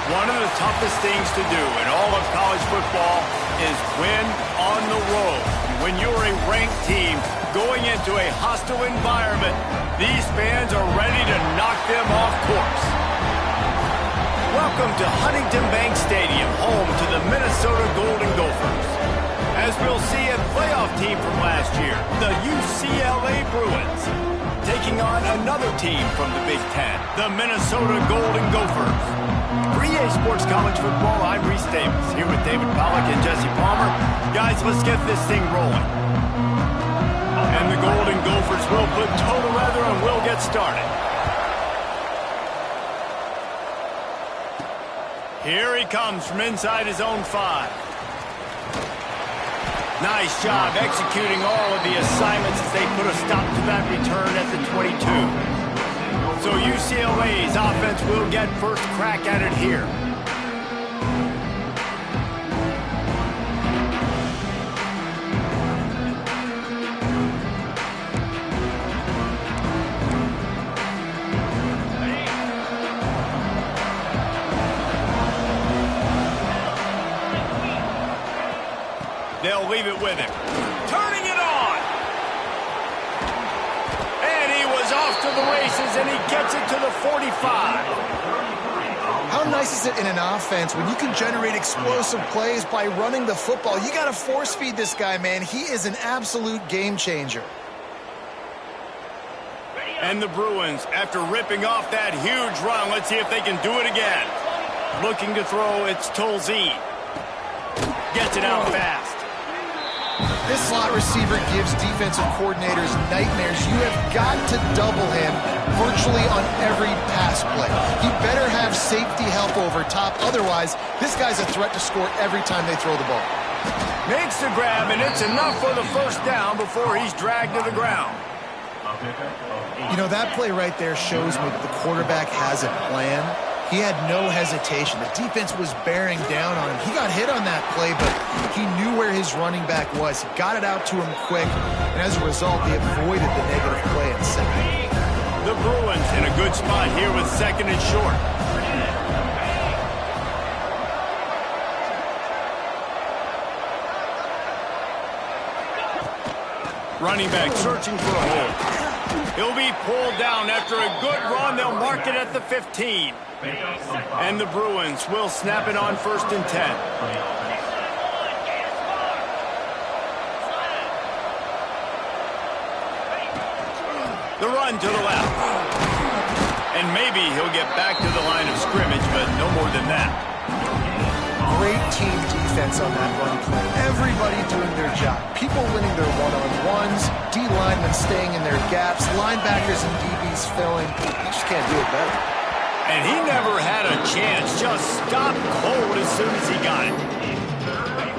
One of the toughest things to do in all of college football is win on the road. When you're a ranked team going into a hostile environment, these fans are ready to knock them off course. Welcome to Huntington Bank Stadium, home to the Minnesota Golden Gophers. As we'll see, a playoff team from last year, the UCLA Bruins, taking on another team from the Big Ten, the Minnesota Golden Gophers. For EA Sports College Football, I'm Reese Davis, here with David Pollack and Jesse Palmer. Guys, let's get this thing rolling. And the Golden Gophers will put toe together and we'll get started. Here he comes from inside his own 5. Nice job executing all of the assignments as they put a stop to that return at the 22. So UCLA's offense will get first crack at it here. They'll leave it with him. Turning it on! And he was off to the races, and he gets it to the 45. How nice is it in an offense when you can generate explosive plays by running the football? You got to force feed this guy, man. He is an absolute game changer. And the Bruins, after ripping off that huge run, let's see if they can do it again. Looking to throw, it's Tolzien. Gets it out fast. This slot receiver gives defensive coordinators nightmares. You have got to double him virtually on every pass play. He better have safety help over top. Otherwise, this guy's a threat to score every time they throw the ball. Makes the grab, and it's enough for the first down before he's dragged to the ground. You know, that play right there shows me that the quarterback has a plan. He had no hesitation. The defense was bearing down on him. He got hit on that play, but he knew where his running back was. He got it out to him quick, and as a result, he avoided the negative play at second. The Bruins in a good spot here with second and short. Running back searching for a hole. He'll be pulled down after a good run. They'll mark it at the 15. And the Bruins will snap it on 1st and 10. The run to the left. And maybe he'll get back to the line of scrimmage, but no more than that. Great team defense on that run play. Everybody doing their job. People winning their one-on-ones, D-linemen staying in their gaps, linebackers and DBs filling. You just can't do it better. And he never had a chance. Just stopped cold as soon as he got it.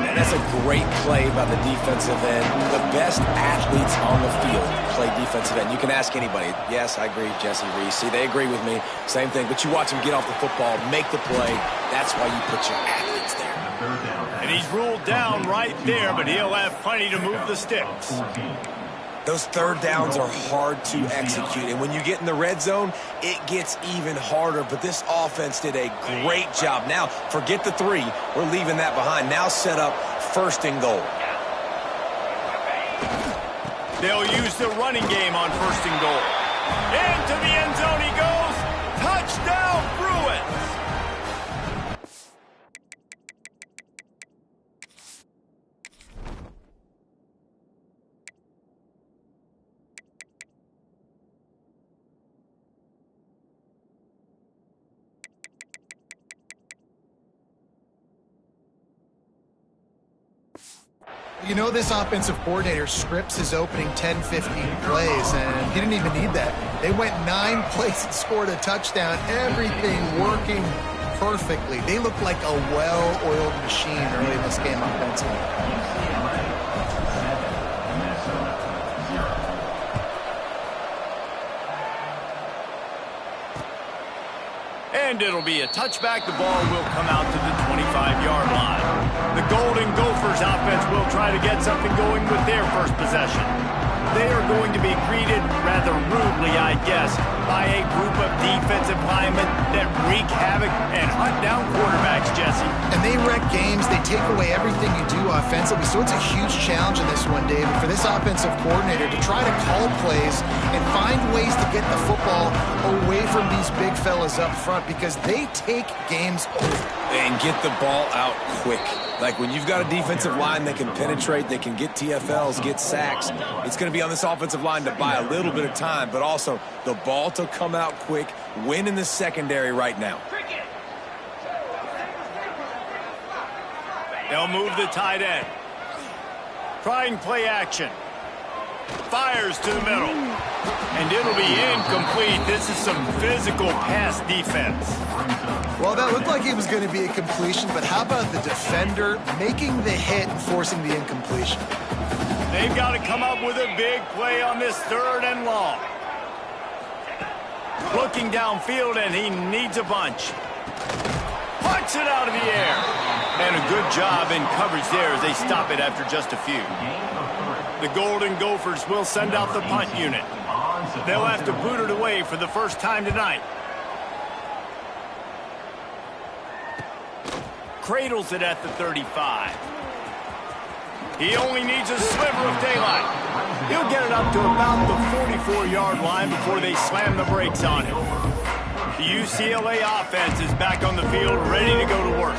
And that's a great play by the defensive end. The best athletes on the field play defensive end. You can ask anybody. Yes, I agree, Jesse Reese. See, they agree with me. Same thing. But you watch him get off the football, make the play. That's why you put your athletes there. And he's ruled down right there, but he'll have plenty to move the sticks. Those third downs are hard to execute, and when you get in the red zone, it gets even harder, but this offense did a great job. Now, forget the 3. We're leaving that behind. Now set up 1st and goal. They'll use the running game on 1st and goal. Into the end zone he goes. Touchdown, Bruins! You know, this offensive coordinator scripts his opening 10, 15 plays, and he didn't even need that. They went 9 plays and scored a touchdown. Everything working perfectly. They looked like a well-oiled machine early in this game offensively. And it'll be a touchback. The ball will come out to the 25-yard line. The Golden Gophers offense will try to get something going with their first possession. they are going to be greeted rather rudely, I guess, by a group of defensive linemen that wreak havoc and hunt down quarterbacks, Jesse. And they wreck games. They take away everything you do offensively. So it's a huge challenge in this one, David, for this offensive coordinator to try to call plays and find ways to get the football away from these big fellas up front, because they take games over. And get the ball out quick. Like when you've got a defensive line that can penetrate, they can get TFLs, get sacks, it's going to be on this offensive line to buy a little bit of time, but also the ball to come out quick, win in the secondary right now. They'll move the tight end. Trying play action. Fires to the middle. And it'll be incomplete. This is some physical pass defense. Well, that looked like it was going to be a completion, but how about the defender making the hit and forcing the incompletion? They've got to come up with a big play on this 3rd and long. Looking downfield, and he needs a bunch. Puts it out of the air. And a good job in coverage there as they stop it after just a few. The Golden Gophers will send out the punt unit. They'll have to boot it away for the first time tonight. Cradles it at the 35. He only needs a sliver of daylight. He'll get it up to about the 44-yard line before they slam the brakes on him. The UCLA offense is back on the field, ready to go to work.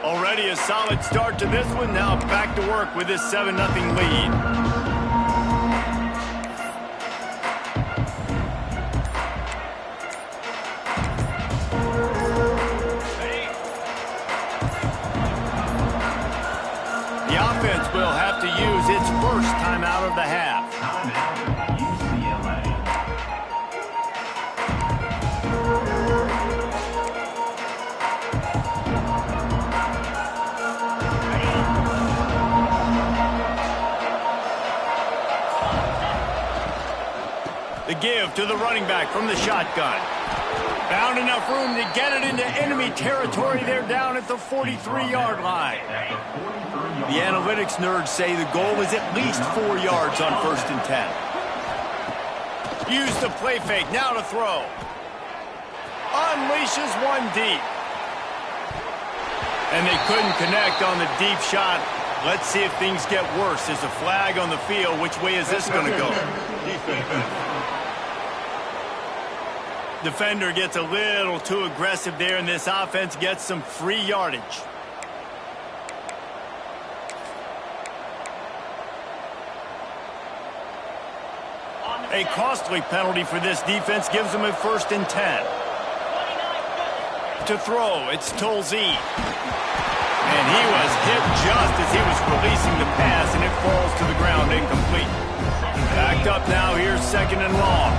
Already a solid start to this one. Now back to work with this 7-0 lead. Will have to use its first timeout of the half. The give to the running back from the shotgun. Found enough room to get it into enemy territory. They're down at the 43-yard line. The analytics nerds say the goal is at least 4 yards on 1st and 10. Use the play fake, now to throw. Unleashes one deep. And they couldn't connect on the deep shot. Let's see if things get worse. There's a flag on the field. Which way is this going to go? Defender gets a little too aggressive there, and this offense gets some free yardage. A costly penalty for this defense gives them a 1st and 10. To throw, it's Tolzien. And he was hit just as he was releasing the pass, and it falls to the ground incomplete. Backed up now, here's 2nd and long.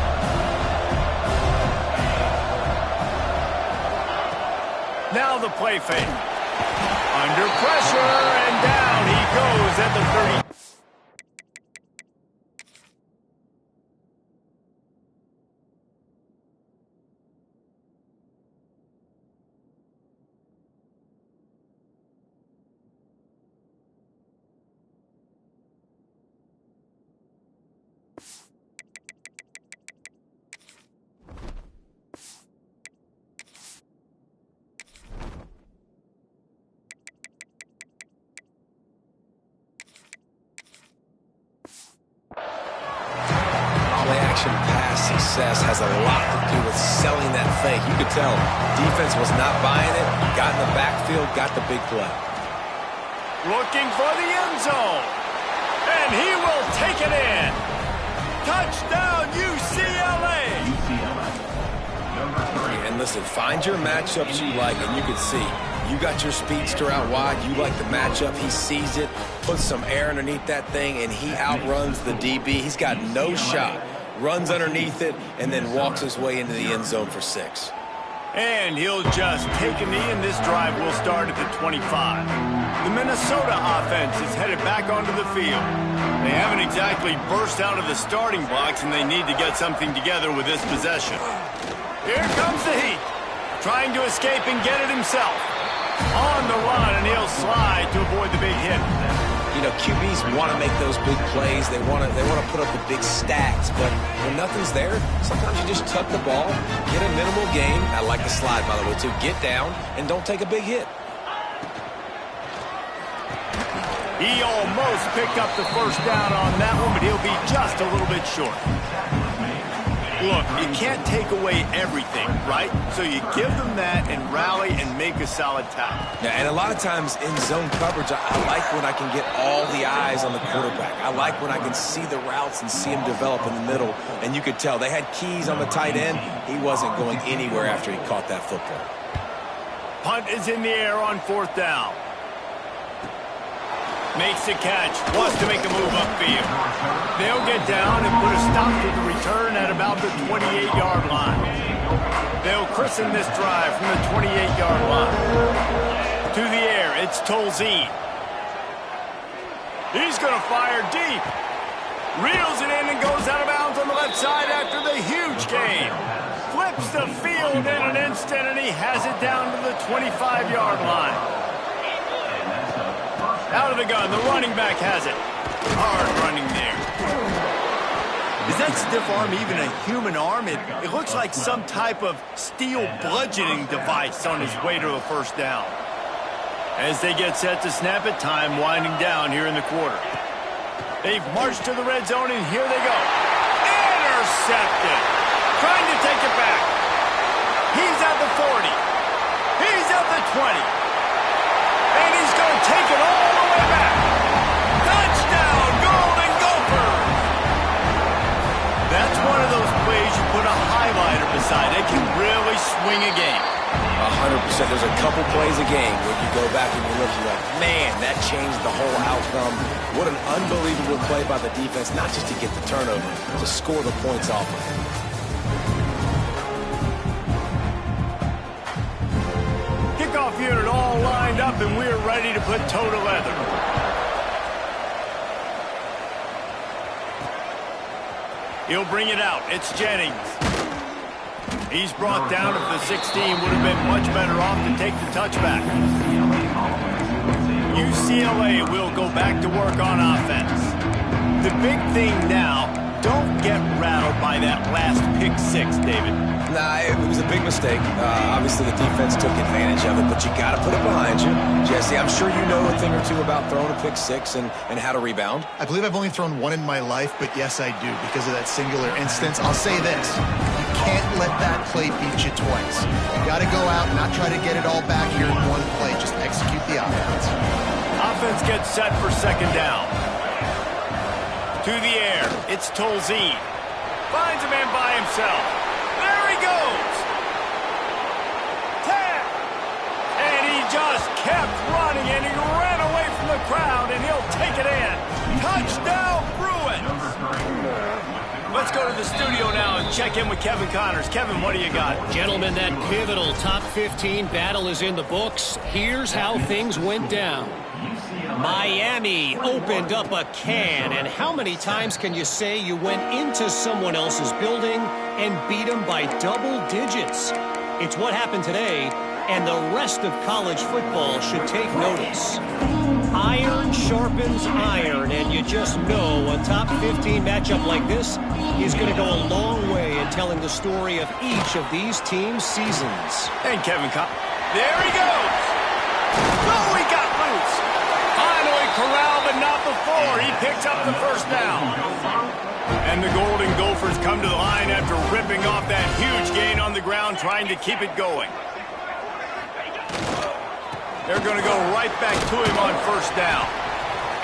Now the play fake. Under pressure, and down he goes at the 30. Pass success has a lot to do with selling that fake. You could tell defense was not buying it, got in the backfield, got the big play. Looking for the end zone. And he will take it in. Touchdown, UCLA. And listen, find your matchups you like, and you can see you got your speedster out wide. You like the matchup. He sees it, puts some air underneath that thing, and he outruns the DB. He's got no shot. Runs underneath it, and then walks his way into the end zone for 6. And he'll just take a knee, and this drive will start at the 25. The Minnesota offense is headed back onto the field. They haven't exactly burst out of the starting blocks, and they need to get something together with this possession. Here comes the heat. Trying to escape and get it himself. On the run, and he'll slide to avoid the big hit. You know, QBs want to make those big plays. They want to put up the big stats. But when nothing's there, sometimes you just tuck the ball, get a minimal gain. I like the slide, by the way, too. Get down and don't take a big hit. He almost picked up the first down on that one, but he'll be just a little bit short. Look, you can't take away everything, right? So you give them that and rally and make a solid tackle. Yeah, and a lot of times in zone coverage, I like when I can get all the eyes on the quarterback. I like when I can see the routes and see him develop in the middle. And you could tell they had keys on the tight end. He wasn't going anywhere after he caught that football. Punt is in the air on 4th down. Makes the catch, wants to make a move upfield. They'll get down and put a stop to the return at about the 28-yard line. They'll christen this drive from the 28-yard line. To the air, it's Tolzien. He's going to fire deep. Reels it in and goes out of bounds on the left side after the huge gain. Flips the field in an instant, and he has it down to the 25-yard line. Out of the gun, the running back has it. Hard running there. Is that stiff arm even a human arm? It looks like some type of steel bludgeoning device on his way to a first down. As they get set to snap it, time winding down here in the quarter. They've marched to the red zone, and here they go. Intercepted. Trying to take it back. He's at the 40. He's at the 20. And he's going to take it all the way back. Touchdown, Golden Gophers! That's one of those plays you put a highlighter beside. It can really swing a game. 100%. There's a couple plays a game where you go back and you look, you're like, man, that changed the whole outcome. What an unbelievable play by the defense, not just to get the turnover, to score the points off of it. Kickoff unit all lined up, and we're ready to put toe to leather. He'll bring it out. It's Jennings. He's brought down. If the 16 would have been much better off to take the touchback. UCLA will go back to work on offense. The big thing now, don't get rattled by that last pick 6, David. Nah, it was a big mistake. Obviously, the defense took advantage of it, but you got to put it behind you. Jesse, I'm sure you know a thing or two about throwing a pick 6 and how to rebound. I believe I've only thrown one in my life, but yes, I do, because of that singular instance. I'll say this. You can't let that play beat you twice. You got to go out and not try to get it all back here in one play. Just execute the offense. Offense gets set for 2nd down. To the air, it's Tolzien. Finds a man by himself. There he goes. 10. And he just kept running, and he ran away from the crowd, and he'll take it in. Touchdown, Bruins. Let's go to the studio now and check in with Kevin Connors. Kevin, what do you got? Gentlemen, that pivotal top 15 battle is in the books. Here's how things went down. Miami opened up a can, and how many times can you say you went into someone else's building and beat them by double digits? It's what happened today, and the rest of college football should take notice. Iron sharpens iron, and you just know a top 15 matchup like this is going to go a long way in telling the story of each of these teams' seasons. And Kevin there he goes. Oh, he got loose. Finally corralled, but not before. He picks up the first down. And the Golden Gophers come to the line after ripping off that huge gain on the ground, trying to keep it going. They're going to go right back to him on 1st down.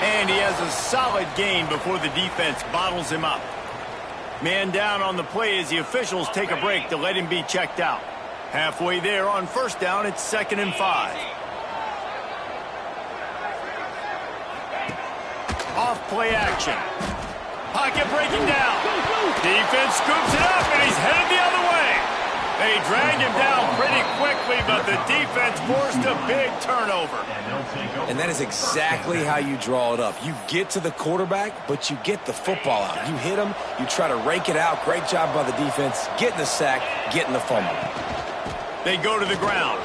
And he has a solid gain before the defense bottles him up. Man down on the play as the officials take a break to let him be checked out. Halfway there on 1st down, it's 2nd and 5. Off play action. Pocket breaking down. Defense scoops it up, and he's headed the other way. They drag him down pretty quickly, but the defense forced a big turnover. And that is exactly how you draw it up. You get to the quarterback, but you get the football out. You hit him, you try to rake it out. Great job by the defense, getting the sack, getting the fumble. They go to the ground.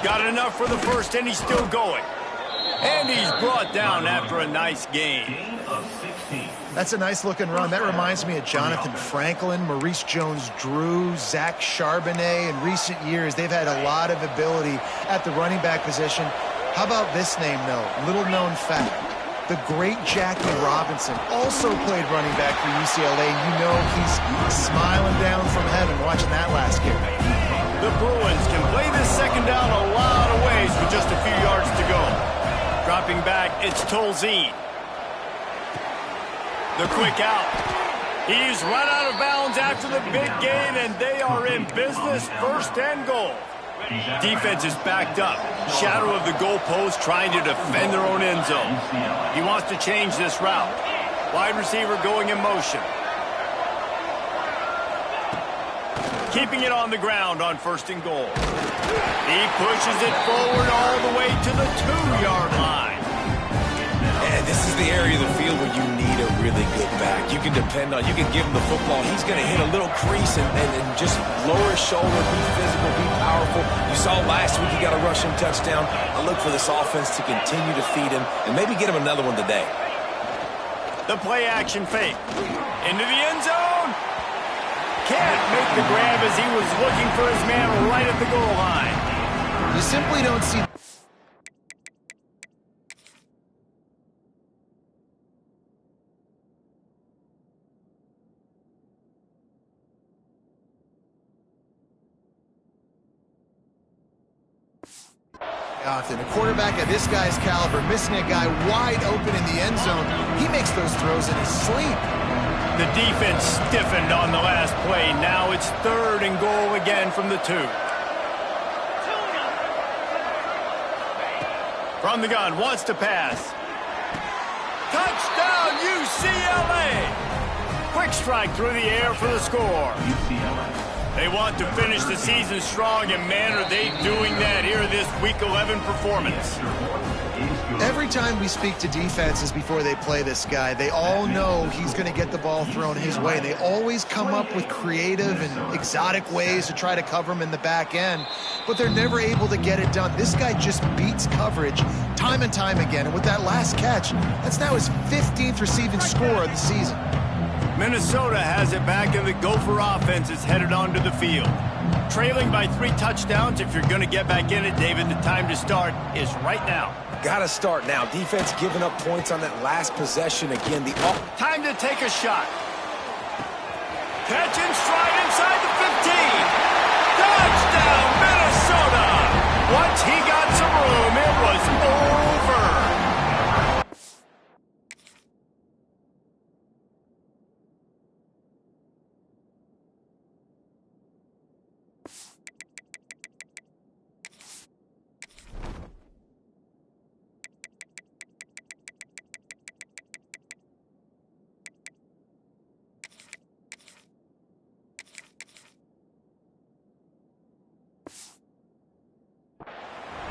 Got enough for the first, and he's still going. And he's brought down after a nice gain. That's a nice-looking run. That reminds me of Jonathan Franklin, Maurice Jones-Drew, Zach Charbonnet. In recent years, they've had a lot of ability at the running back position. How about this name, though? Little-known fact. The great Jackie Robinson also played running back for UCLA. You know he's smiling down from heaven watching that last game. The Bruins can play this second down a lot of ways with just a few yards to go. Dropping back, it's Tolzien. The quick out. He's run out of bounds after the big gain, and they are in business, 1st and goal. Defense is backed up. Shadow of the goalpost trying to defend their own end zone. He wants to change this route. Wide receiver going in motion. Keeping it on the ground on 1st and goal. He pushes it forward all the way to the 2-yard line. And this is the area of the field where you need a really good back. You can depend on, you can give him the football. He's going to hit a little crease and just lower his shoulder, be physical, be powerful. You saw last week he got a rushing touchdown. I look for this offense to continue to feed him and maybe get him another one today. The play action fake. Into the end zone. Can't make the grab as he was looking for his man right at the goal line. You simply don't see... often. A quarterback of this guy's caliber, missing a guy wide open in the end zone, he makes those throws in his sleep. The defense stiffened on the last play. Now it's 3rd and goal again from the 2. From the gun, wants to pass. Touchdown, UCLA! Quick strike through the air for the score. They want to finish the season strong, and man, are they doing that here in this Week 11 performance. Every time we speak to defenses before they play this guy, they all know he's going to get the ball thrown his way. They always come up with creative and exotic ways to try to cover him in the back end, but they're never able to get it done. This guy just beats coverage time and time again, and with that last catch, that's now his 15th receiving score of the season. Minnesota has it back, and the Gopher offense is headed onto the field. Trailing by 3 touchdowns. If you're going to get back in it, David, the time to start is right now. Got to start now. Defense giving up points on that last possession again. Time to take a shot. Catch and stride inside the 15. Touchdown, Minnesota! Once he got some room, it was over.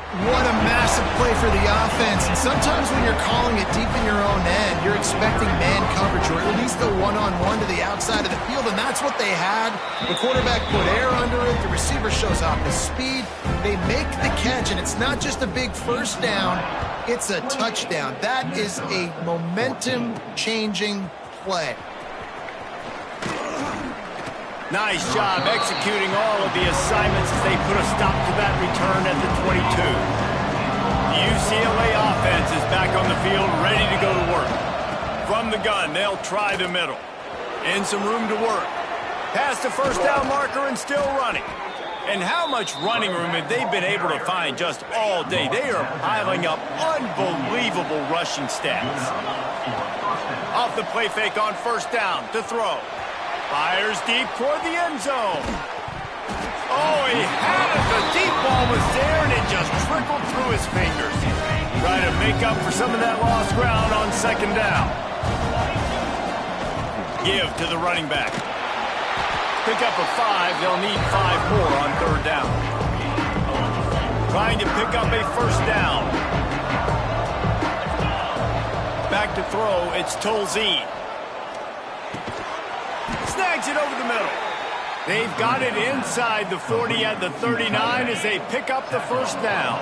What a massive play for the offense. And sometimes when you're calling it deep in your own end, you're expecting man coverage or at least a one-on-one to the outside of the field, and that's what they had. The quarterback put air under it. The receiver shows off his speed. They make the catch, and it's not just a big 1st down. It's a touchdown. That is a momentum-changing play. Nice job executing all of the assignments as they put a stop to that return at the 22. The UCLA offense is back on the field, ready to go to work. From the gun, they'll try the middle. And some room to work. Past the 1st down marker and still running. And how much running room have they been able to find just all day? They are piling up unbelievable rushing stats. Off the play fake on 1st down to throw. Fires deep toward the end zone. Oh, he had it. The deep ball was there, and it just trickled through his fingers. Trying to make up for some of that lost ground on 2nd down. Give to the running back. Pick up a 5. They'll need 5 more on 3rd down. Trying to pick up a 1st down. Back to throw. It's Tolzien. Snags it over the middle. They've got it inside the 40 at the 39 as they pick up the 1st down.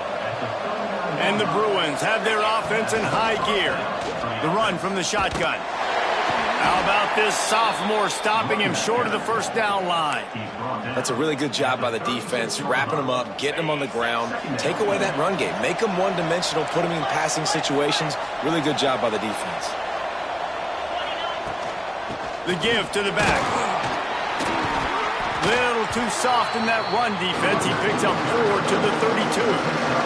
And the Bruins have their offense in high gear. The run from the shotgun. How about this sophomore stopping him short of the first down line? That's a really good job by the defense, wrapping him up, getting him on the ground. Take away that run game. Make him one-dimensional, put him in passing situations. Really good job by the defense. The give to the back. Little too soft in that run defense. He picks up 4 to the 32.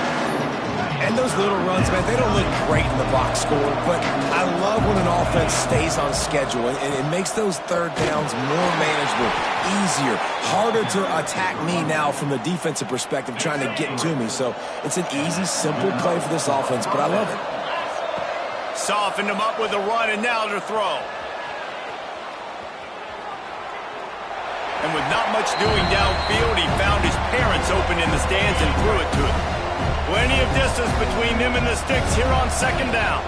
And those little runs, man, they don't look great in the box score, but I love when an offense stays on schedule, and it makes those third downs more manageable, easier, harder to attack me now from the defensive perspective trying to get to me. So it's an easy, simple play for this offense, but I love it. Softened him up with a run, and now to throw. And with not much doing downfield, he found his parents open in the stands and threw it to him. Plenty of distance between them and the sticks here on second down.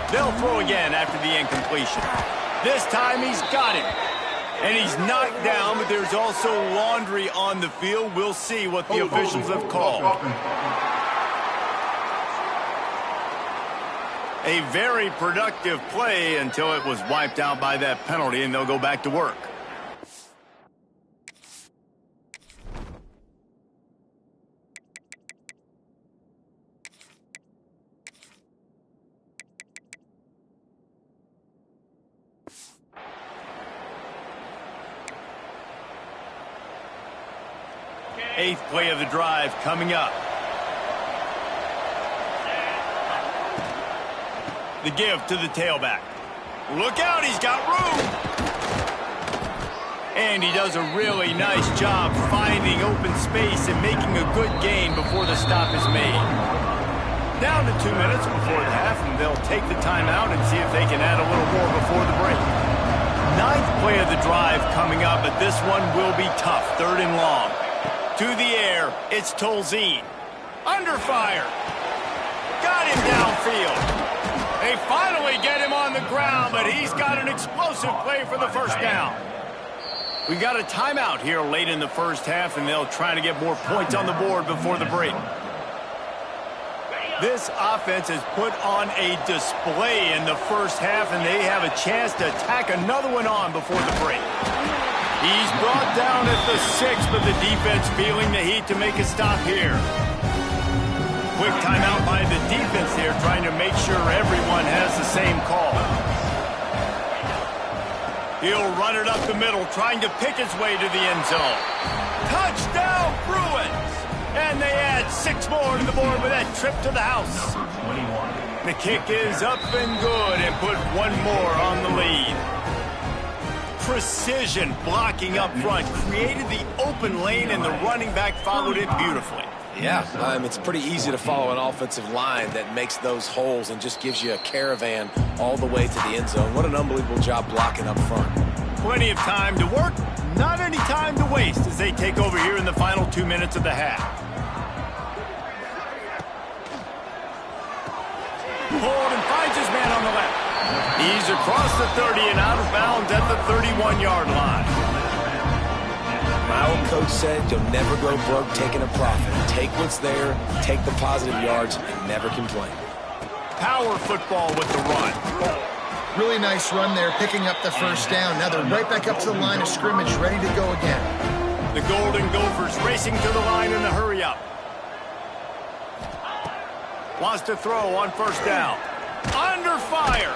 They'll throw again after the incompletion. This time he's got him. And he's knocked down, but there's also laundry on the field. We'll see what the officials have called. A very productive play until it was wiped out by that penalty, and they'll go back to work. Eighth play of the drive coming up. The give to the tailback. Look out, he's got room. And he does a really nice job finding open space and making a good gain before the stop is made. Down to 2 minutes before the half, and they'll take the timeout and see if they can add a little more before the break. Ninth play of the drive coming up, but this one will be tough. Third and long. To the air, it's Tolzien. Under fire. Got him downfield. They finally get him on the ground, but he's got an explosive play for the first down. We got a timeout here late in the first half, and they'll try to get more points on the board before the break. This offense has put on a display in the first half, and they have a chance to tack another one on before the break. He's brought down at the 6, but the defense feeling the heat to make a stop here. Quick timeout by the defense there, trying to make sure everyone has the same call. He'll run it up the middle, trying to pick his way to the end zone. Touchdown, Bruins! And they add 6 more to the board with that trip to the house. The kick is up and good, and put 1 more on the lead. Precision blocking up front created the open lane, and the running back followed it beautifully. Yeah, it's pretty easy to follow an offensive line that makes those holes and just gives you a caravan all the way to the end zone. What an unbelievable job blocking up front. Plenty of time to work, not any time to waste as they take over here in the final 2 minutes of the half. Hold and finds his man on the left. He's across the 30 and out of bounds at the 31-yard line. My old coach said you'll never go broke taking a profit. Take what's there, take the positive yards, and never complain. Power football with the run. Really nice run there, picking up the first down. Now they're right back up to the line of scrimmage, ready to go again. The Golden Gophers racing to the line in a hurry-up. Wants to throw on first down. Under fire.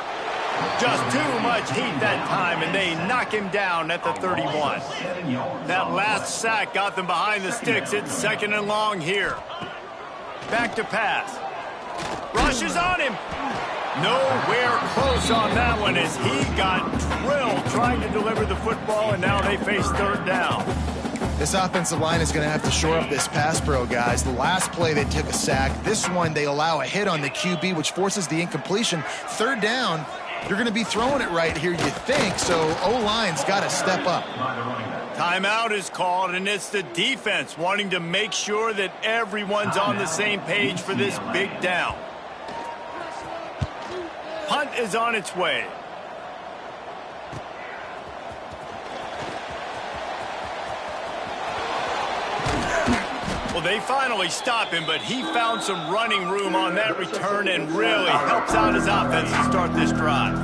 Just too much heat that time, and they knock him down at the 31. That last sack got them behind the sticks. It's second and long here. Back to pass. Rushes on him. Nowhere close on that one as he got drilled trying to deliver the football, and now they face third down. This offensive line is going to have to shore up this pass pro, guys. The last play they took a sack. This one they allow a hit on the QB, which forces the incompletion. Third down, you're going to be throwing it right here, you think, so O-line's got to step up. Timeout is called, and it's the defense wanting to make sure that everyone's on the same page for this big down. Punt is on its way. Well, they finally stop him, but he found some running room on that return and really helps out his offense to start this drive.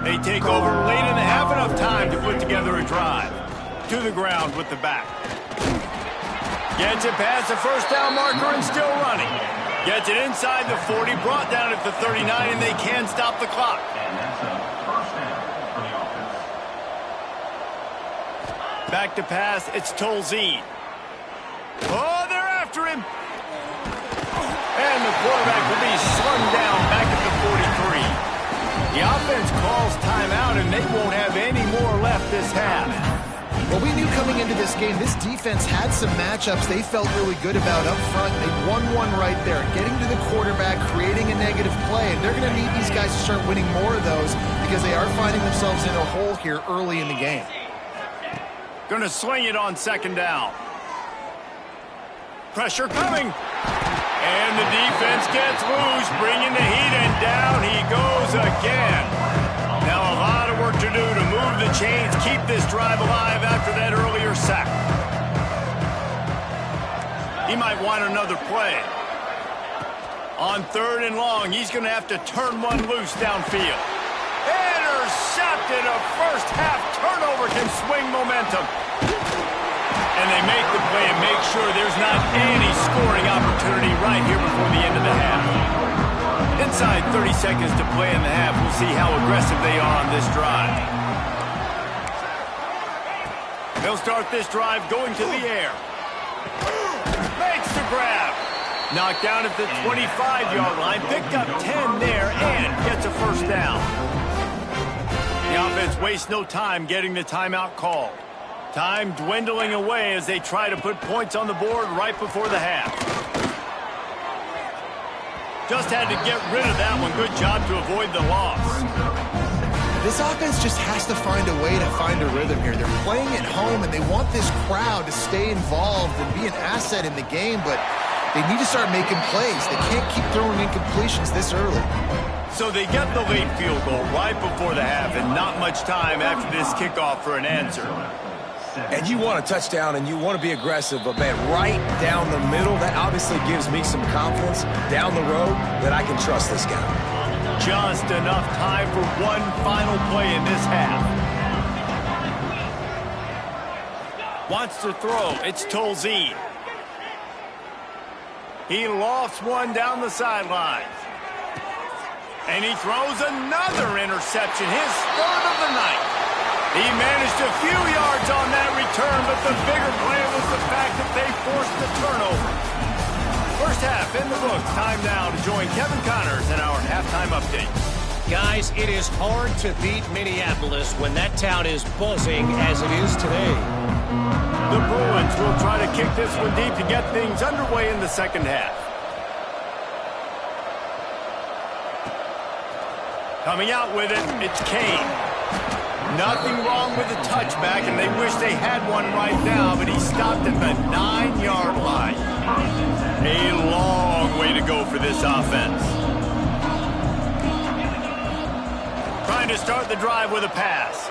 They take over late in the half, enough time to put together a drive. To the ground with the back. Gets it past the first down marker and still running. Gets it inside the 40, brought down at the 39, and they can stop the clock. Back to pass, it's Tolzien. Oh, they're after him. And the quarterback will be slung down back at the 43. The offense calls timeout, and they won't have any more left this half. Well, we knew coming into this game, this defense had some matchups they felt really good about up front. They won one right there, getting to the quarterback, creating a negative play. And they're going to need these guys to start winning more of those because they are finding themselves in a hole here early in the game. Going to swing it on second down. Pressure coming. And the defense gets loose, bringing the heat, and down he goes again. Now a lot of work to do to move the chains, keep this drive alive after that earlier sack. He might want another play. On third and long, he's going to have to turn one loose downfield. Intercepted. A first half turnover can swing momentum. And they make the play and make sure there's not any scoring opportunity right here before the end of the half. Inside 30 seconds to play in the half. We'll see how aggressive they are on this drive. They'll start this drive going to the air. Makes the grab. Knocked down at the 25-yard line. Picked up 10 there and gets a first down. The offense wastes no time getting the timeout called. Time dwindling away as they try to put points on the board right before the half. Just had to get rid of that one. Good job to avoid the loss. This offense just has to find a way to find a rhythm here. They're playing at home, and they want this crowd to stay involved and be an asset in the game, but they need to start making plays. They can't keep throwing incompletions this early. So they get the late field goal right before the half, and not much time after this kickoff for an answer. And you want a touchdown and you want to be aggressive, but man, right down the middle, that obviously gives me some confidence down the road that I can trust this guy. Just enough time for one final play in this half. Wants to throw. It's Tolzien. He lofts one down the sideline. And he throws another interception, his third of the night. He managed a few yards on that return, but the bigger play was the fact that they forced the turnover. First half in the books. Time now to join Kevin Connors in our halftime update. Guys, it is hard to beat Minneapolis when that town is buzzing as it is today. The Bruins will try to kick this one deep to get things underway in the second half. Coming out with it, it's Kane. Nothing wrong with the touchback, and they wish they had one right now, but he stopped at the 9-yard line. A long way to go for this offense. Trying to start the drive with a pass.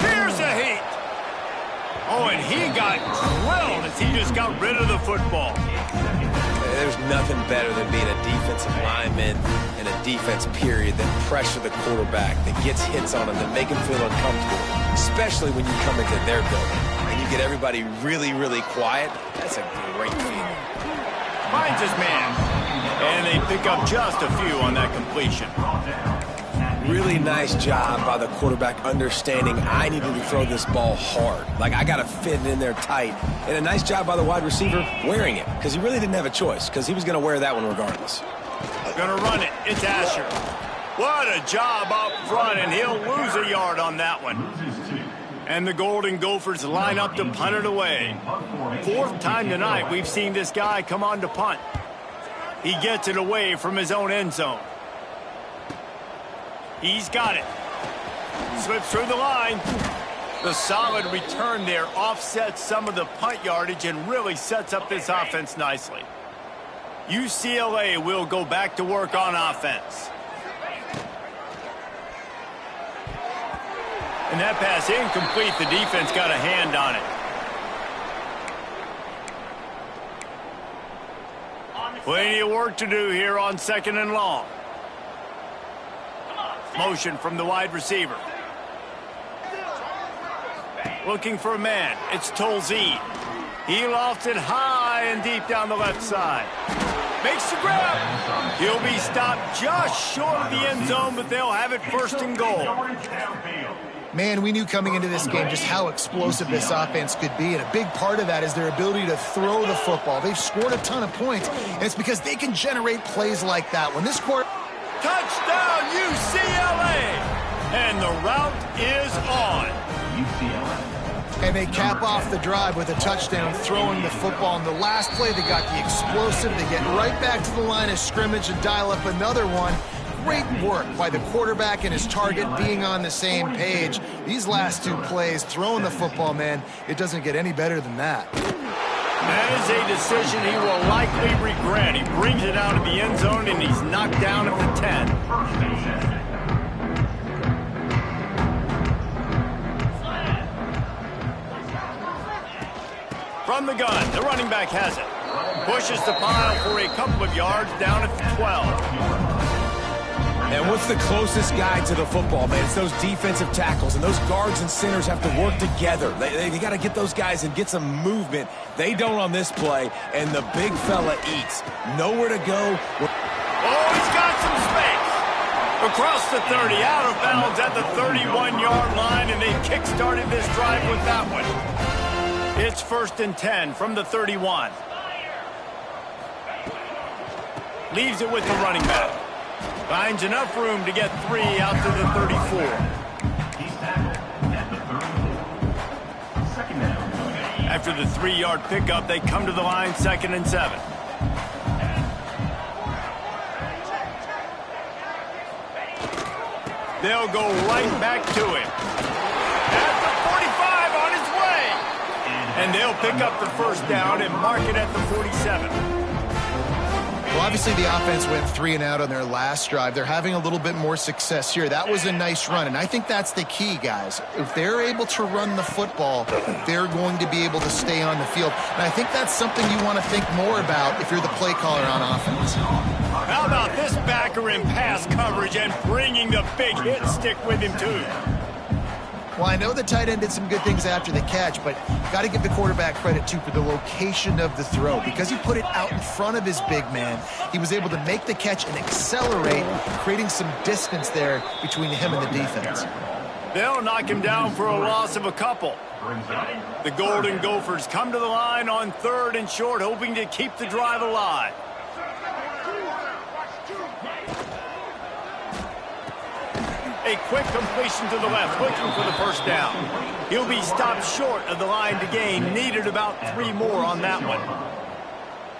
Here's a heat. Oh, and he got drilled as he just got rid of the football. There's nothing better than being a defensive lineman in a defense period that pressure the quarterback, that gets hits on him, that make him feel uncomfortable, especially when you come into their building and you get everybody really, really quiet. That's a great feeling. Finds his man, and they pick up just a few on that completion. Really nice job by the quarterback understanding I needed to throw this ball hard. Like, I got to fit it in there tight. And a nice job by the wide receiver wearing it, because he really didn't have a choice, because he was going to wear that one regardless. Gonna run it. It's Asher. What a job up front, and he'll lose a yard on that one. And the Golden Gophers line up to punt it away. Fourth time tonight we've seen this guy come on to punt. He gets it away from his own end zone. He's got it. Slips through the line. The solid return there offsets some of the punt yardage and really sets up this offense nicely. UCLA will go back to work on offense. And that pass incomplete. The defense got a hand on it. Plenty of work to do here on 2nd and long. Motion from the wide receiver. Looking for a man. It's Tolzien. He lofts it high and deep down the left side. Makes the grab. He'll be stopped just short of the end zone, but they'll have it 1st and goal. Man, we knew coming into this game just how explosive this offense could be, and a big part of that is their ability to throw the football. They've scored a ton of points, and it's because they can generate plays like that. When this quarter... Touchdown, UCLA! And the route is on. And they cap off the drive with a touchdown, throwing the football. In the last play, they got the explosive. They get right back to the line of scrimmage and dial up another one. Great work by the quarterback and his target being on the same page. These last 2 plays, throwing the football, man, it doesn't get any better than that. That is a decision he will likely regret. He brings it out of the end zone, and he's knocked down at the 10. From the gun, the running back has it. Pushes the pile for a couple of yards down at the 12. And what's the closest guy to the football, man? It's those defensive tackles, and those guards and centers have to work together. They got to get those guys and get some movement. They don't on this play, and the big fella eats. Nowhere to go. Oh, he's got some space. Across the 30, out of bounds at the 31-yard line, and they kick-started this drive with that one. It's 1st and 10 from the 31. Leaves it with the running back. Finds enough room to get 3 out to the 34. After the 3-yard pickup, they come to the line 2nd and 7. They'll go right back to him. At the 45 on his way. And they'll pick up the 1st down and mark it at the 47. Well, obviously the offense went 3 and out on their last drive. They're having a little bit more success here. That was a nice run, and I think that's the key, guys. If they're able to run the football, they're going to be able to stay on the field. And I think that's something you want to think more about if you're the play caller on offense. How about this backer in pass coverage and bringing the big hit stick with him, too? Well, I know the tight end did some good things after the catch, but got to give the quarterback credit, too, for the location of the throw. Because he put it out in front of his big man, he was able to make the catch and accelerate, creating some distance there between him and the defense. They'll knock him down for a loss of a couple. The Golden Gophers come to the line on 3rd and short, hoping to keep the drive alive. A quick completion to the left, looking for the 1st down. He'll be stopped short of the line to gain. Needed about 3 more on that one.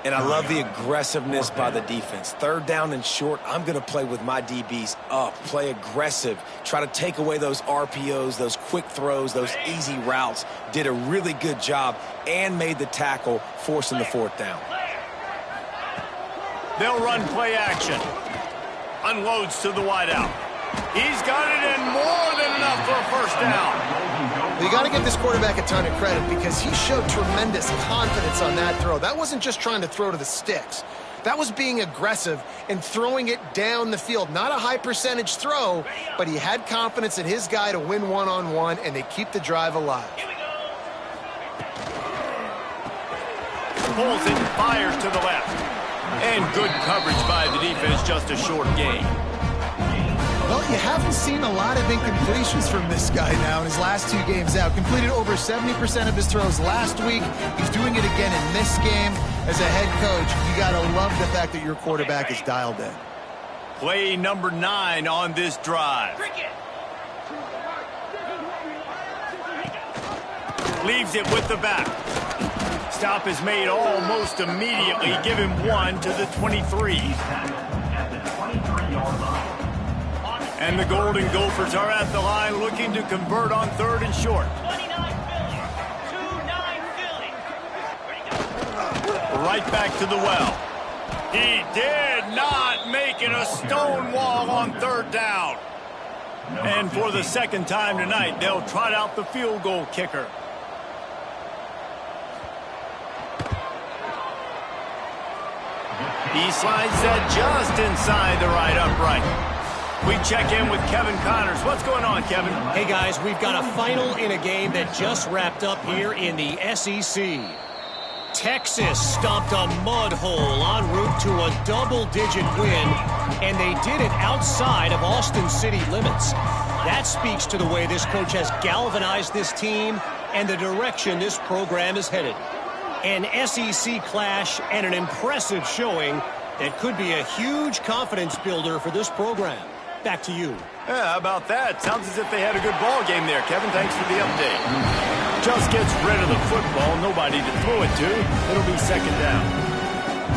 And I love the aggressiveness by the defense. 3rd down and short, I'm going to play with my DBs up. Play aggressive. Try to take away those RPOs, those quick throws, those easy routes. Did a really good job and made the tackle, forcing the 4th down. They'll run play action. Unloads to the wideout. He's got it in more than enough for a 1st down. You got to give this quarterback a ton of credit because he showed tremendous confidence on that throw. That wasn't just trying to throw to the sticks. That was being aggressive and throwing it down the field. Not a high percentage throw, but he had confidence in his guy to win one-on-one, and they keep the drive alive. Pulls it and fires to the left. And good coverage by the defense, just a short gain. Well, you haven't seen a lot of incompletions from this guy now in his last 2 games out. Completed over 70% of his throws last week. He's doing it again in this game. As a head coach, you got to love the fact that your quarterback is dialed in. Play number 9 on this drive. Leaves it with the back. Stop is made almost immediately. Give him 1 to the 23. And the Golden Gophers are at the line looking to convert on 3rd and short. 29 Philly. Right back to the well. He did not make it a stone wall on 3rd down. And for the 2nd time tonight, they'll trot out the field goal kicker. He slides that just inside the right upright. We check in with Kevin Connors. What's going on, Kevin? Hey, guys, we've got a final in a game that just wrapped up here in the SEC. Texas stomped a mud hole en route to a double-digit win, and they did it outside of Austin city limits. That speaks to the way this coach has galvanized this team and the direction this program is headed. An SEC clash and an impressive showing that could be a huge confidence builder for this program. Back to you. Yeah, how about that? Sounds as if they had a good ball game there, Kevin. Thanks for the update. Just gets rid of the football. Nobody to throw it to. It'll be second down.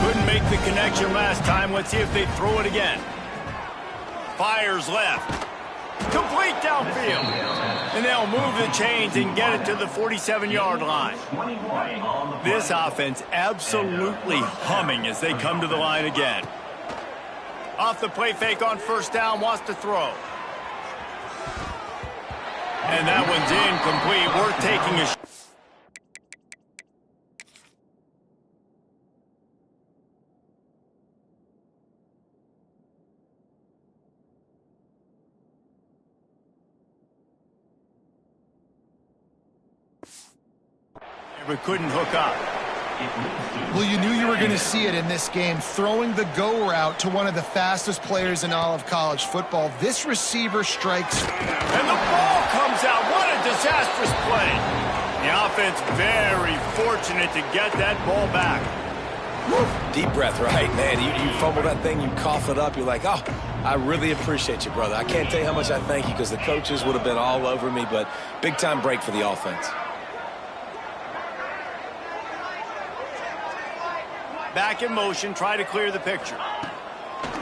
Couldn't make the connection last time. Let's see if they throw it again. Fires left. Complete downfield. And they'll move the chains and get it to the 47-yard line. This offense absolutely humming as they come to the line again. Off the play fake on first down, wants to throw. And that one's incomplete. Worth taking a shot. But couldn't hook up. Well, you knew you were going to see it in this game, throwing the go route to one of the fastest players in all of college football. This receiver strikes. And the ball comes out. What a disastrous play. The offense very fortunate to get that ball back. Woo. Deep breath, right, man. You fumble that thing, you cough it up. You're like, oh, I really appreciate you, brother. I can't tell you how much I thank you because the coaches would have been all over me, but big-time break for the offense. Back in motion, try to clear the picture.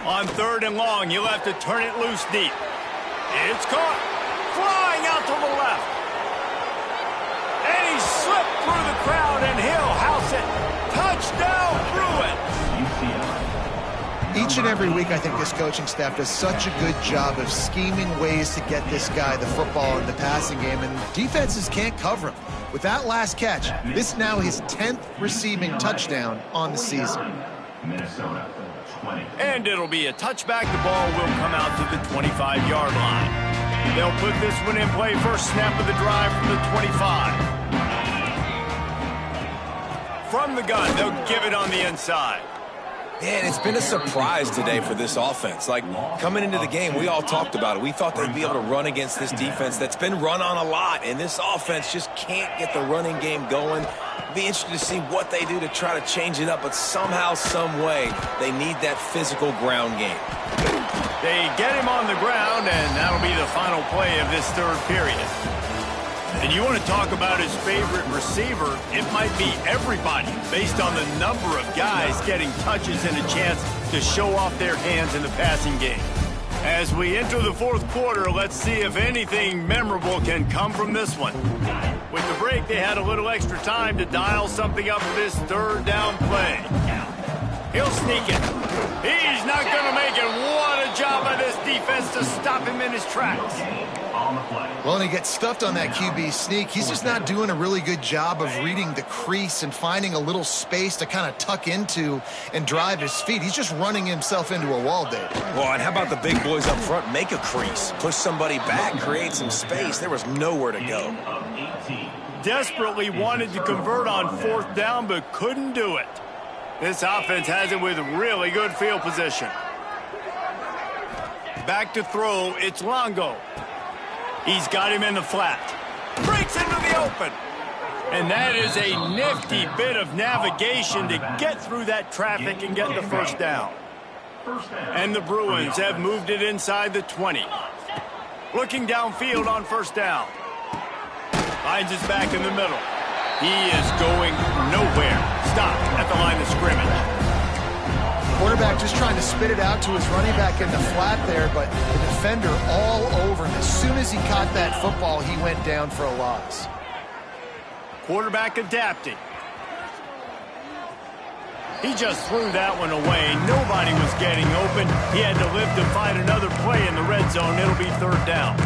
On third and long, you'll have to turn it loose deep. It's caught. Flying out to the left. And he slipped through the crowd, and he'll house it. Touchdown, Bruins! Each and every week, I think this coaching staff does such a good job of scheming ways to get this guy the football in the passing game, and defenses can't cover him. With that last catch, this now his 10th receiving touchdown on the season. And it'll be a touchback. The ball will come out to the 25-yard line. They'll put this one in play. First snap of the drive from the 25. From the gun, they'll give it on the inside. Man, it's been a surprise today for this offense. Like, coming into the game, we all talked about it. We thought they'd be able to run against this defense that's been run on a lot, and this offense just can't get the running game going. Be interested to see what they do to try to change it up, but somehow, some way, they need that physical ground game. They get him on the ground, and that'll be the final play of this third period. And you want to talk about his favorite receiver, it might be everybody based on the number of guys getting touches and a chance to show off their hands in the passing game. As we enter the fourth quarter, let's see if anything memorable can come from this one. With the break, they had a little extra time to dial something up for this third down play. He'll sneak it. He's not going to make it. What a job by this defense to stop him in his tracks. Well, and he gets stuffed on that QB sneak. He's just not doing a really good job of reading the crease and finding a little space to kind of tuck into and drive his feet. He's just running himself into a wall, Dave. Well, and how about the big boys up front? Make a crease. Push somebody back. Create some space. There was nowhere to go. Desperately wanted to convert on fourth down, but couldn't do it. This offense has it with really good field position. Back to throw. It's Longo. He's got him in the flat. Breaks into the open. And that is a nifty bit of navigation to get through that traffic and get the first down. And the Bruins have moved it inside the 20. Looking downfield on first down. Finds his back in the middle. He is going nowhere. Stopped at the line of scrimmage. Quarterback just trying to spit it out to his running back in the flat there, but the defender all over him. As soon as he caught that football, he went down for a loss. Quarterback adapting. He just threw that one away. Nobody was getting open. He had to live to find another play in the red zone. It'll be third down.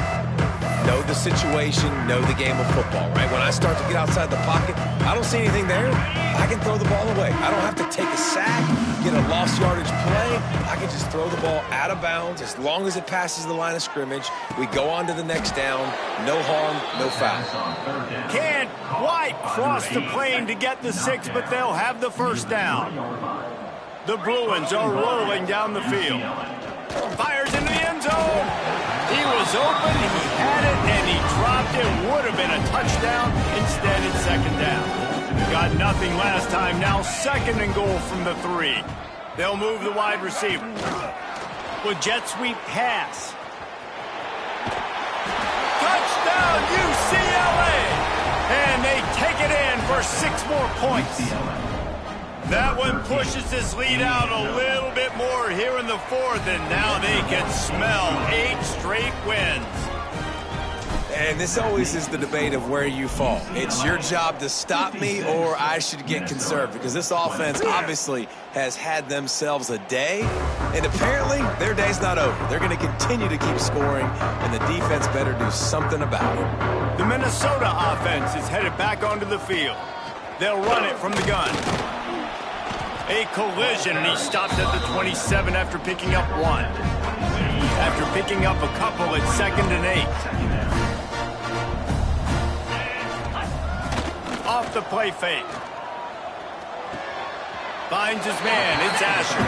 know the situation, know the game of football, right? When I start to get outside the pocket, I don't see anything there. I can throw the ball away. I don't have to take a sack, get a lost yardage play. I can just throw the ball out of bounds as long as it passes the line of scrimmage. We go on to the next down. No harm, no foul. Can't quite cross the plane to get the 6, but they'll have the first down. The Bruins are rolling down the field. Fires into the end zone. He was open, he had it, and he dropped it. Would have been a touchdown. Instead, it's second down. Got nothing last time. Now second and goal from the 3. They'll move the wide receiver. With jet sweep pass. Touchdown, UCLA! And they take it in for 6 more points. That one pushes this lead out a little bit more here in the 4th, and now they can smell 8 straight wins. And this always is the debate of where you fall. It's your job to stop me, or I should get conserved, because this offense obviously has had themselves a day, and apparently their day's not over. They're going to continue to keep scoring, and the defense better do something about it. The Minnesota offense is headed back onto the field. They'll run it from the gun. A collision, and he stops at the 27 after picking up 1. After picking up a couple, it's 2nd and 8. Off the play fake. Finds his man. It's Asher.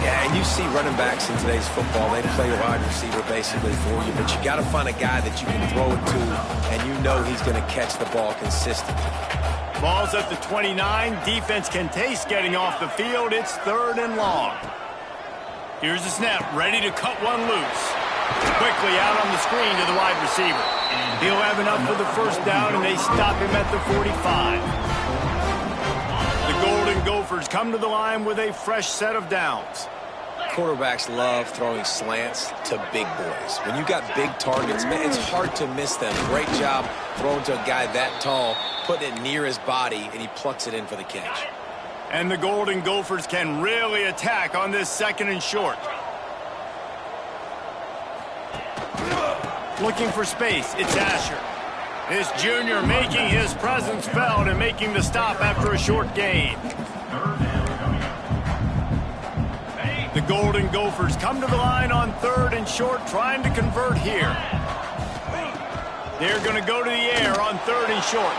Yeah, and you see running backs in today's football, they play wide receiver basically for you, but you got to find a guy that you can throw it to, and you know he's going to catch the ball consistently. Ball's at the 29. Defense can taste getting off the field. It's 3rd and long. Here's the snap. Ready to cut one loose. Quickly out on the screen to the wide receiver. He'll have enough for the first down, and they stop him at the 45. The Golden Gophers come to the line with a fresh set of downs. Quarterbacks love throwing slants to big boys. When you got big targets, man, it's hard to miss them. Great job throwing to a guy that tall, putting it near his body, and he plucks it in for the catch. And the Golden Gophers can really attack on this 2nd and short. Looking for space, it's Asher. This junior making his presence felt and making the stop after a short gain. The Golden Gophers come to the line on 3rd and short, trying to convert here. They're going to go to the air on 3rd and short.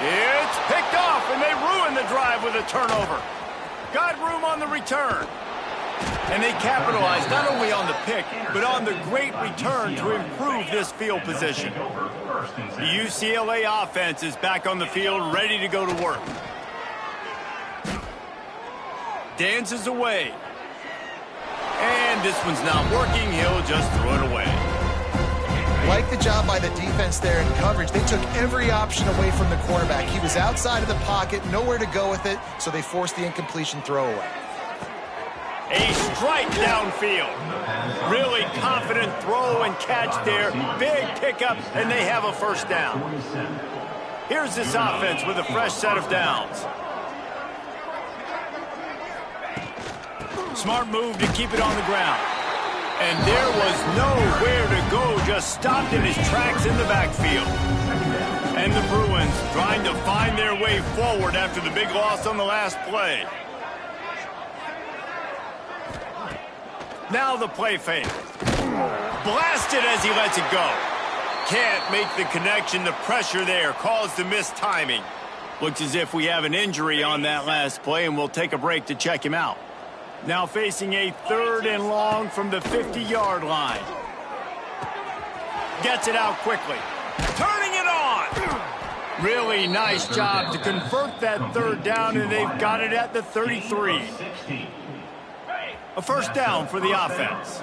It's picked off, and they ruin the drive with a turnover. Got room on the return. And they capitalize not only on the pick, but on the great return to improve this field position. The UCLA offense is back on the field, ready to go to work. Dances away. And this one's not working. He'll just throw it away. Like the job by the defense there in coverage. They took every option away from the quarterback. He was outside of the pocket, nowhere to go with it, so they forced the incompletion throwaway. A strike downfield. Really confident throw and catch there. Big pickup, and they have a first down. Here's this offense with a fresh set of downs. Smart move to keep it on the ground. And there was nowhere to go, just stopped in his tracks in the backfield. And the Bruins trying to find their way forward after the big loss on the last play. Now the play fake. Blasted as he lets it go. Can't make the connection. The pressure there caused the missed timing. Looks as if we have an injury on that last play, and we'll take a break to check him out. Now facing a 3rd and long from the 50-yard line. Gets it out quickly. Turning it on. Really nice job to convert that 3rd down, and they've got it at the 33. A first down for the offense.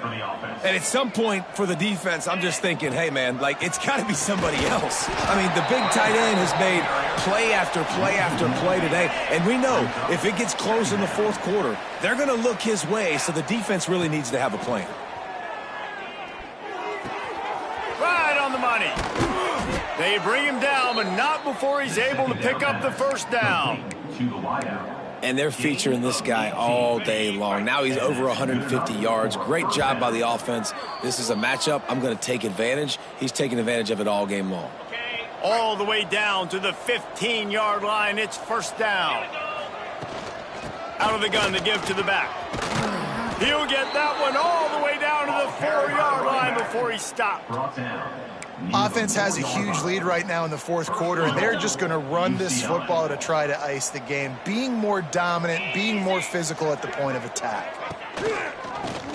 And at some point for the defense, I'm just thinking, hey, man, like, it's got to be somebody else. I mean, the big tight end has made play after play after play today. And we know if it gets close in the 4th quarter, they're going to look his way, so the defense really needs to have a plan. Right on the money. They bring him down, but not before he's able to pick up the first down. And they're featuring this guy all day long. Now he's over 150 yards. Great job by the offense. This is a matchup I'm going to take advantage. He's taking advantage of it all game long. All the way down to the 15-yard line. It's first down. Out of the gun to give to the back. He'll get that one all the way down to the 4-yard line before he stopped. Offense has a huge lead right now in the fourth quarter, and they're just going to run this football to try to ice the game, being more dominant, being more physical at the point of attack.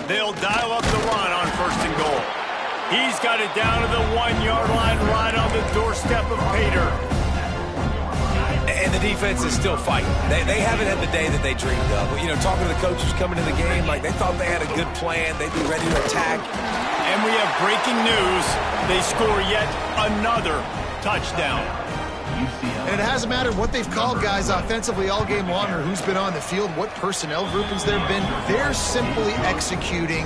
They'll dial up the run on first and goal. He's got it down to the 1-yard line right on the doorstep of Pater. And the defense is still fighting. They haven't had the day that they dreamed of. You know, talking to the coaches coming to the game, like they thought they had a good plan. They'd be ready to attack. And we have breaking news. They score yet another touchdown. And it hasn't mattered what they've called guys offensively all game long or who's been on the field, what personnel groupings there have been. They're simply executing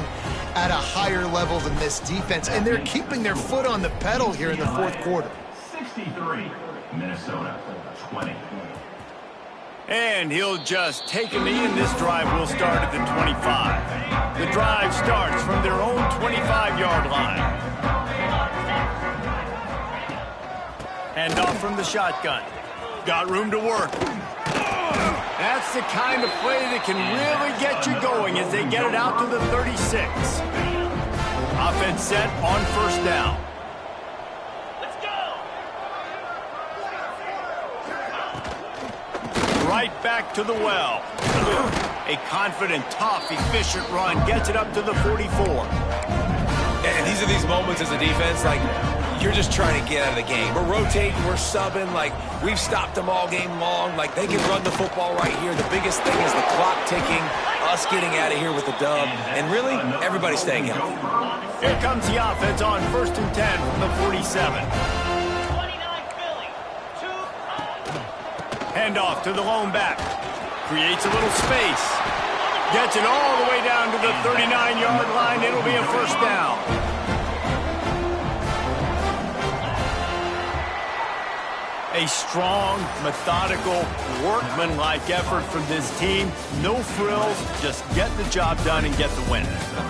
at a higher level than this defense, and they're keeping their foot on the pedal here in the fourth quarter. 63, Minnesota, 20. And he'll just take a knee, and this drive will start at the 25. The drive starts from their own 25-yard line. Hand off from the shotgun. Got room to work. That's the kind of play that can really get you going as they get it out to the 36. Offense set on first down. Right back to the well. A confident, tough, efficient run gets it up to the 44. And these are these moments as a defense, like, you're just trying to get out of the game. We're rotating, we're subbing, like, we've stopped them all game long. Like, they can run the football right here. The biggest thing is the clock ticking, us getting out of here with the dub, and really, everybody staying healthy. Here comes the offense on first and 10 from the 47. Handoff to the lone back. Creates a little space. Gets it all the way down to the 39-yard line. It'll be a first down. A strong, methodical, workmanlike effort from this team. No frills, just get the job done and get the win.